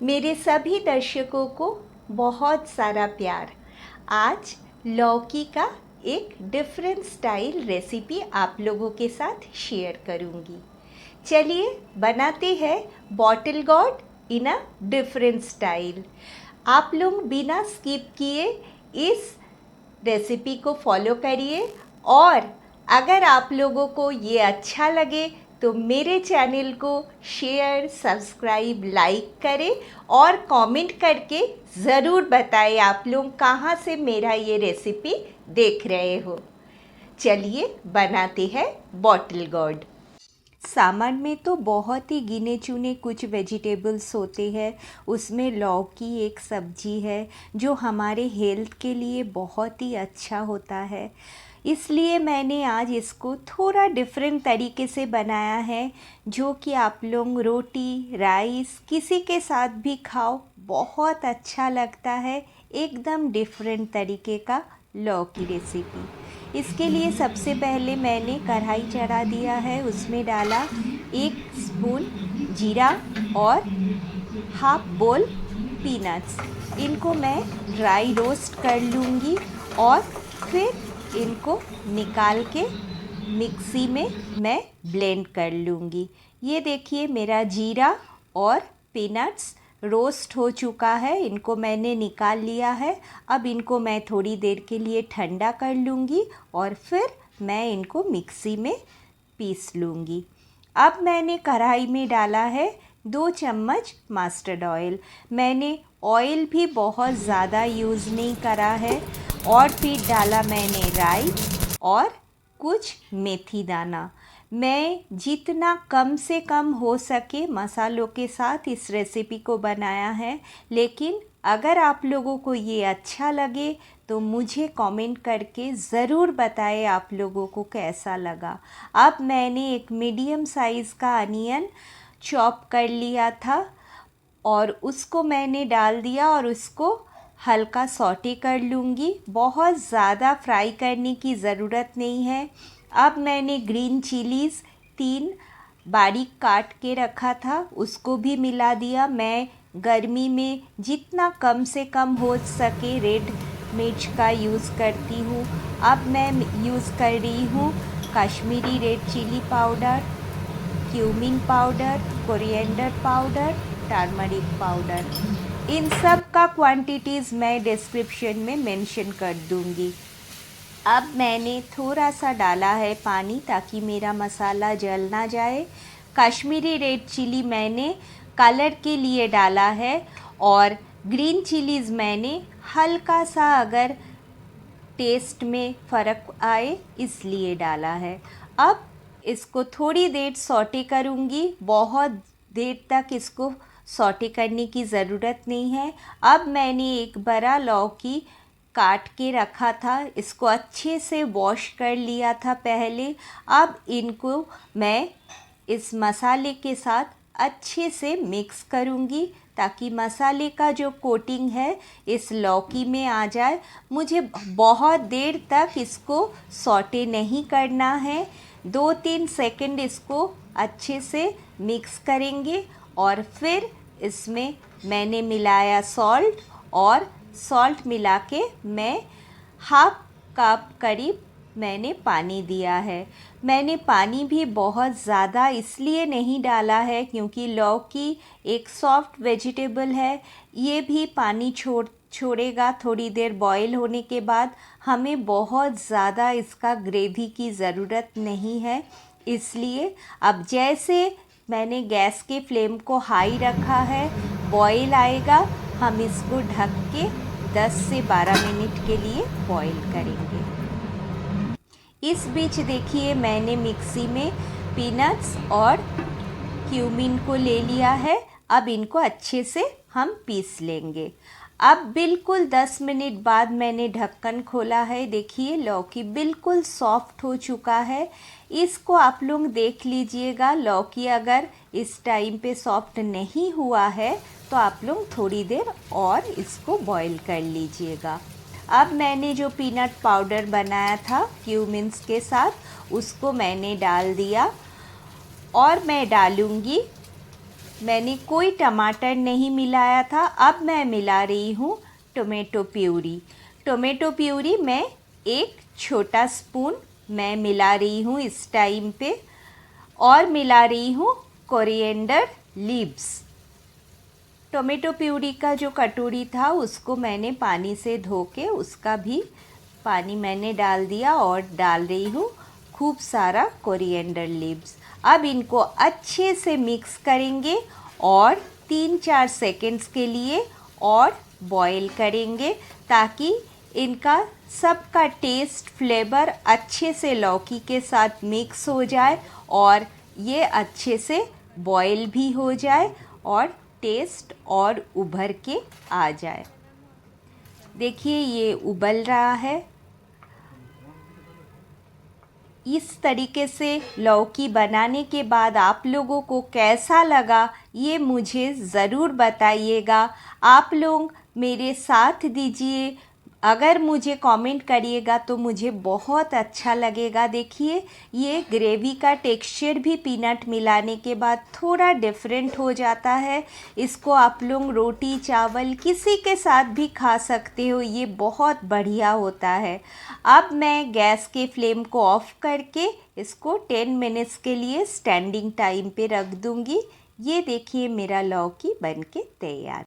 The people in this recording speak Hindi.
मेरे सभी दर्शकों को बहुत सारा प्यार। आज लौकी का एक डिफरेंट स्टाइल रेसिपी आप लोगों के साथ शेयर करूंगी। चलिए बनाते हैं bottle gourd in a different style. आप लोग बिना स्किप किए इस रेसिपी को फॉलो करिए और अगर आप लोगों को ये अच्छा लगे तो मेरे चैनल को शेयर, सब्सक्राइब, लाइक करें और कमेंट करके ज़रूर बताएं आप लोग कहाँ से मेरा ये रेसिपी देख रहे हो। चलिए बनाते हैं बॉटल गॉर्ड। सामान में तो बहुत ही गिने चुने कुछ वेजिटेबल्स होते हैं। उसमें लौकी एक सब्जी है जो हमारे हेल्थ के लिए बहुत ही अच्छा होता है। इसलिए मैंने आज इसको थोड़ा डिफरेंट तरीके से बनाया है जो कि आप लोग रोटी, राइस किसी के साथ भी खाओ, बहुत अच्छा लगता है। एकदम डिफरेंट तरीके का लौकी रेसिपी। इसके लिए सबसे पहले मैंने कढ़ाई चढ़ा दिया है, उसमें डाला 1 स्पून जीरा और हाफ बोल पीनट्स। इनको मैं ड्राई रोस्ट कर लूँगी और फिर इनको निकाल के मिक्सी में मैं ब्लेंड कर लूँगी। ये देखिए मेरा जीरा और पीनट्स रोस्ट हो चुका है, इनको मैंने निकाल लिया है। अब इनको मैं थोड़ी देर के लिए ठंडा कर लूँगी और फिर मैं इनको मिक्सी में पीस लूँगी। अब मैंने कढ़ाई में डाला है 2 चम्मच मस्टर्ड ऑयल। मैंने ऑयल भी बहुत ज़्यादा यूज़ नहीं करा है। और फिर डाला मैंने राई और कुछ मेथी दाना। मैं जितना कम से कम हो सके मसालों के साथ इस रेसिपी को बनाया है, लेकिन अगर आप लोगों को ये अच्छा लगे तो मुझे कमेंट करके ज़रूर बताएं आप लोगों को कैसा लगा। अब मैंने एक मीडियम साइज़ का अनियन चॉप कर लिया था और उसको मैंने डाल दिया और उसको हल्का सौटे कर लूँगी। बहुत ज़्यादा फ्राई करने की ज़रूरत नहीं है। अब मैंने ग्रीन चिलीज़ 3 बारीक काट के रखा था, उसको भी मिला दिया। मैं गर्मी में जितना कम से कम हो सके रेड मिर्च का यूज़ करती हूँ। अब मैं यूज़ कर रही हूँ Kashmiri red chilli powder, cumin powder, coriander powder, turmeric powder. इन सब का क्वांटिटीज़ मैं डिस्क्रिप्शन में मेंशन कर दूँगी। अब मैंने थोड़ा सा डाला है पानी ताकि मेरा मसाला जल ना जाए। कश्मीरी रेड चिली मैंने कलर के लिए डाला है और ग्रीन चिलीज़ मैंने हल्का सा अगर टेस्ट में फ़र्क आए इसलिए डाला है। अब इसको थोड़ी देर सौटे करूँगी, बहुत देर तक इसको सौटे करने की ज़रूरत नहीं है। अब मैंने एक बड़ा लौकी काट के रखा था, इसको अच्छे से वॉश कर लिया था पहले। अब इनको मैं इस मसाले के साथ अच्छे से मिक्स करूँगी ताकि मसाले का जो कोटिंग है इस लौकी में आ जाए। मुझे बहुत देर तक इसको सौटे नहीं करना है, 2-3 सेकंड इसको अच्छे से मिक्स करेंगे और फिर इसमें मैंने मिलाया सॉल्ट और सॉल्ट मिला के मैं हाफ कप करीब मैंने पानी दिया है। मैंने पानी भी बहुत ज़्यादा इसलिए नहीं डाला है क्योंकि लौकी एक सॉफ्ट वेजिटेबल है, ये भी पानी छोड़ेगा थोड़ी देर बॉईल होने के बाद। हमें बहुत ज़्यादा इसका ग्रेवी की ज़रूरत नहीं है। इसलिए अब जैसे मैंने गैस के फ्लेम को हाई रखा है, बॉईल आएगा, हम इसको ढक के 10 से 12 मिनट के लिए बॉईल करेंगे। इस बीच देखिए मैंने मिक्सी में पीनट्स और क्यूमिन को ले लिया है। अब इनको अच्छे से हम पीस लेंगे। अब बिल्कुल 10 मिनट बाद मैंने ढक्कन खोला है। देखिए लौकी बिल्कुल सॉफ्ट हो चुका है। इसको आप लोग देख लीजिएगा, लौकी अगर इस टाइम पे सॉफ्ट नहीं हुआ है तो आप लोग थोड़ी देर और इसको बॉईल कर लीजिएगा। अब मैंने जो पीनट पाउडर बनाया था क्यूमिन्स के साथ उसको मैंने डाल दिया और मैं डालूँगी मैंने कोई टमाटर नहीं मिलाया था। अब मैं मिला रही हूँ टोमेटो प्यूरी। टोमेटो प्यूरी मैं 1 छोटा स्पून मैं मिला रही हूँ इस टाइम पे, और मिला रही हूँ कोरिएंडर लीव्स। टोमेटो प्यूरी का जो कटोरी था उसको मैंने पानी से धो के उसका भी पानी मैंने डाल दिया, और डाल रही हूँ खूब सारा कोरिएंडर लीव्स। अब इनको अच्छे से मिक्स करेंगे और 3-4 सेकंड्स के लिए और बॉईल करेंगे, ताकि इनका सबका टेस्ट फ्लेवर अच्छे से लौकी के साथ मिक्स हो जाए और ये अच्छे से बॉईल भी हो जाए और टेस्ट और उभर के आ जाए। देखिए ये उबल रहा है। इस तरीके से लौकी बनाने के बाद आप लोगों को कैसा लगा ये मुझे ज़रूर बताइएगा। आप लोग मेरे साथ दीजिए, अगर मुझे कमेंट करिएगा तो मुझे बहुत अच्छा लगेगा। देखिए ये ग्रेवी का टेक्सचर भी पीनट मिलाने के बाद थोड़ा डिफरेंट हो जाता है। इसको आप लोग रोटी चावल किसी के साथ भी खा सकते हो, ये बहुत बढ़िया होता है। अब मैं गैस के फ्लेम को ऑफ करके इसको 10 मिनट्स के लिए स्टैंडिंग टाइम पे रख दूँगी। ये देखिए मेरा लौकी बनके तैयार।